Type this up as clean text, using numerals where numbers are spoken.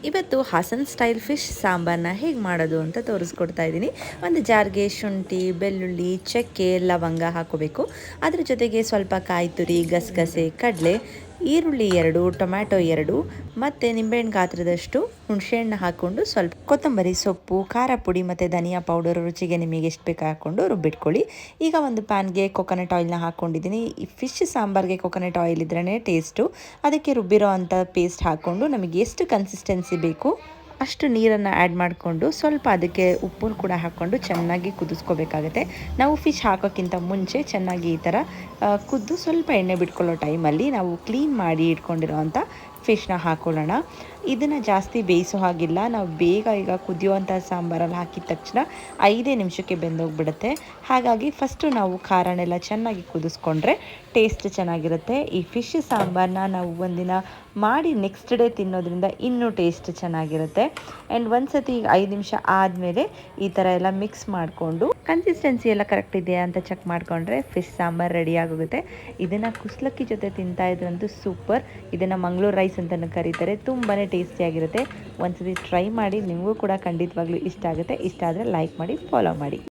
ಇವತ್ತು Haasan style fish ಸಾಂಬಾರನ್ನ ಹೇಗೆ ಮಾಡೋದು ಅಂತ ತೋರಿಸ್ಕೊಡ್ತಾ ಇದ್ದೀನಿ. ಒಂದು ಜಾರ್ಗೆ ಶುಂಠಿ, ಬೆಳ್ಳುಳ್ಳಿ, ಚಕ್ಕೆ, ಲವಂಗ ಹಾಕೋಬೇಕು. ಅದ್ರ ಜೊತೆಗೆ ಸ್ವಲ್ಪ ಕಾಯಿ ತುರಿ, ಗಸಗಸೆ, ಕಡಲೆ, ಈರುಳ್ಳಿ 2, ಟೊಮ್ಯಾಟೊ 2 ಮತ್ತು ನಿಂಬೆಹಣ್ಣು ಗಾತ್ರದಷ್ಟು ಹುಣಸೆಹಣ್ಣು ಹಾಕ್ಕೊಂಡು ಸ್ವಲ್ಪ ಕೊತ್ತಂಬರಿ ಸೊಪ್ಪು, ಖಾರ ಪುಡಿ ಮತ್ತು ಧನಿಯಾ ಪೌಡರ್ ರುಚಿಗೆ ನಿಮಗೆ ಎಷ್ಟು ಬೇಕು ಹಾಕ್ಕೊಂಡು ರುಬ್ಬಿಟ್ಕೊಳ್ಳಿ. ಈಗ ಒಂದು ಪ್ಯಾನ್ಗೆ ಕೊಕೊನಟ್ ಆಯಿಲ್ನ ಹಾಕ್ಕೊಂಡಿದ್ದೀನಿ. ಈ ಫಿಶ್ ಸಾಂಬಾರಿಗೆ ಕೊಕೊನಟ್ ಆಯಿಲ್ ಇದ್ರೇ ಟೇಸ್ಟು. ಅದಕ್ಕೆ ರುಬ್ಬಿರೋ ಅಂಥ ಪೇಸ್ಟ್ ಹಾಕ್ಕೊಂಡು ನಮಗೆ ಎಷ್ಟು ಕನ್ಸಿಸ್ಟೆನ್ಸಿ ಬೇಕು ಅಷ್ಟು ನೀರನ್ನು ಆ್ಯಡ್ ಮಾಡಿಕೊಂಡು ಸ್ವಲ್ಪ ಅದಕ್ಕೆ ಉಪ್ಪನ್ನು ಕೂಡ ಹಾಕ್ಕೊಂಡು ಚೆನ್ನಾಗಿ ಕುದಿಸ್ಕೋಬೇಕಾಗತ್ತೆ. ನಾವು ಫಿಶ್ ಹಾಕೋಕ್ಕಿಂತ ಮುಂಚೆ ಚೆನ್ನಾಗಿ ಈ ಥರ ಕುದ್ದು ಸ್ವಲ್ಪ ಎಣ್ಣೆ ಬಿಟ್ಕೊಳ್ಳೋ ಟೈಮಲ್ಲಿ ನಾವು ಕ್ಲೀನ್ ಮಾಡಿ ಇಟ್ಕೊಂಡಿರೋ ಅಂಥ ಫಿಶ್ನ ಹಾಕ್ಕೊಳ್ಳೋಣ. ಇದನ್ನು ಜಾಸ್ತಿ ಬೇಯಿಸೋ ಹಾಗಿಲ್ಲ. ನಾವು ಬೇಗ ಈಗ ಕುದಿಯುವಂಥ ಸಾಂಬಾರಲ್ಲಿ ಹಾಕಿದ ತಕ್ಷಣ 5 ನಿಮಿಷಕ್ಕೆ ಬೆಂದೋಗ್ಬಿಡುತ್ತೆ. ಹಾಗಾಗಿ ಫಸ್ಟು ನಾವು ಖಾರನೆಲ್ಲ ಚೆನ್ನಾಗಿ ಕುದಿಸ್ಕೊಂಡ್ರೆ ಟೇಸ್ಟ್ ಚೆನ್ನಾಗಿರುತ್ತೆ. ಈ ಫಿಶ್ ಸಾಂಬಾರನ್ನ ನಾವು ಒಂದಿನ ಮಾಡಿ ನೆಕ್ಸ್ಟ್ ಡೇ ತಿನ್ನೋದ್ರಿಂದ ಇನ್ನೂ ಟೇಸ್ಟ್ ಚೆನ್ನಾಗಿರುತ್ತೆ. ಆ್ಯಂಡ್ ಒಂದು ಸತಿ 5 ನಿಮಿಷ ಆದಮೇಲೆ ಈ ಥರ ಎಲ್ಲ ಮಿಕ್ಸ್ ಮಾಡಿಕೊಂಡು ಕನ್ಸಿಸ್ಟೆನ್ಸಿ ಎಲ್ಲ ಕರೆಕ್ಟ್ ಇದೆಯಾ ಅಂತ ಚೆಕ್ ಮಾಡಿಕೊಂಡ್ರೆ ಫಿಶ್ ಸಾಂಬಾರು ರೆಡಿ ಆಗೋಗುತ್ತೆ. ಇದನ್ನು ಕುಸ್ಲಕ್ಕಿ ಜೊತೆ ತಿಂತಾ ಇದ್ರಂತೂ ಸೂಪರ್. ಇದನ್ನು ಮಂಗಳೂರು ರೈಸ್ ಅಂತಲೂ ಕರೀತಾರೆ. ತುಂಬಾ ಟೇಸ್ಟಿಯಾಗಿರುತ್ತೆ. ಒಂದ್ಸತಿ ಟ್ರೈ ಮಾಡಿ, ನಿಮಗೂ ಕೂಡ ಖಂಡಿತವಾಗ್ಲೂ ಇಷ್ಟ ಆಗುತ್ತೆ. ಇಷ್ಟ ಆದರೆ ಲೈಕ್ ಮಾಡಿ, ಫಾಲೋ ಮಾಡಿ.